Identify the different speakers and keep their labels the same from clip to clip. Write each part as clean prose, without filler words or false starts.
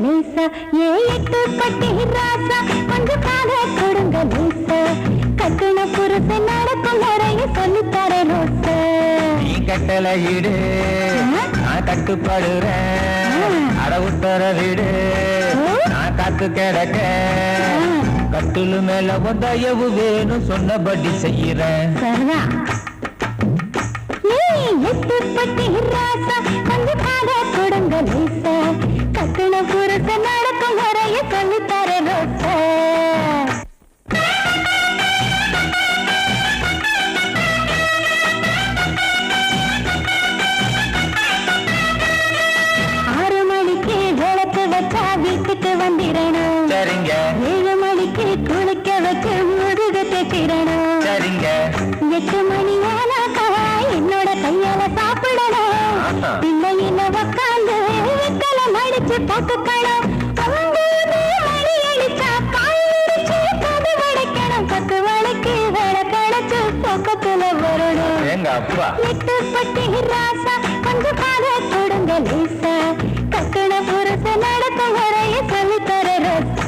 Speaker 1: லேசா ஏ எட்டு பட்டி ராசா கொஞ்சம் கால கொடுங்க லேசா கட்டுன புருஷ நடக்கும் முறைய சொல்லித்தர ரோச
Speaker 2: நீ கட்டளை இடு நான் கட்டுப்படுறேன் அட உத்தர வீடு நான் காத்து கிடக்க கட்டுலு மேல தயவு வேணும் சொன்னபடி செய்யறேன்
Speaker 1: எட்டு பட்டி ராசா கொஞ்சம் கால கொடுங்க லேசா கட்டுன புருஷ நடக்கும் முறைய சொல்லித்தர ரோச வீட்டுக்கு வந்திரணும்
Speaker 2: சரிங்க
Speaker 1: 7 மணிக்கு குளிக்க வச்சு முதுகு தேக்கிறணும்
Speaker 2: சரிங்க
Speaker 1: 8 மணி ஆனாக்கா என்னோட கையால சாப்பிடணும் பிள்ளையில உக்காந்து வெத்தலை மடிச்சு போட்டுக்கணும் 9 மணி அடிச்சா காய்ச்சி கது வடைக்கணும் 10 மணிக்கு விளக்கடைச்சு பக்கத்துல வரணும்
Speaker 2: எங்க அப்பா
Speaker 1: 8 பட்டி ராசா கொஞ்சம் கால கொடுங்க லேசா கட்டுன புருஷ நடக்கும் முறைய சொல்லித்தர ரோச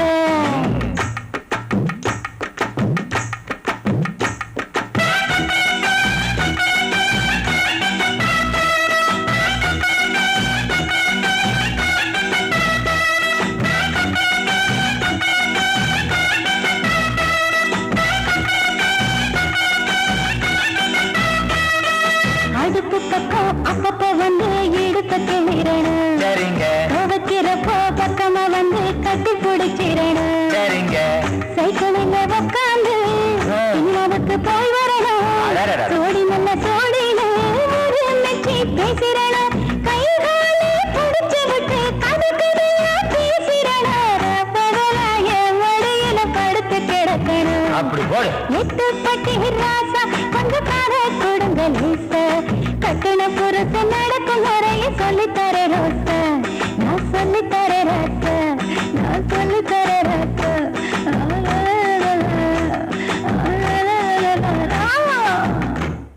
Speaker 1: அடுப்பு பக்கம் அப்பப்ப வந்து இடுப்பத்து விரணும்
Speaker 2: சரிங்க
Speaker 1: துவைக்கிறப்போ பக்கமா வந்து கட்டி பிடிச்சிடணும்
Speaker 2: சரிங்க
Speaker 1: சைக்கிளில் உட்காந்து சினிமாவுக்கு போய் வரணும் சோடி நல்ல சோடியில மெச்சி பேசிடணும் கை காலி பிடிச்சு விட்டு கதை கதையா பேசிடணும் பகலாய மடியில படுத்து கிடக்கணும்
Speaker 2: அப்படி போடு
Speaker 1: 8 பட்டி ராசா கொஞ்சம் கால கொடுங்க லேசா கட்டுன புருஷ நடக்கும் முறைய சொல்லித்தர ரோச நான் சொல்லித்தர ரோச நான் சொல்லித்தர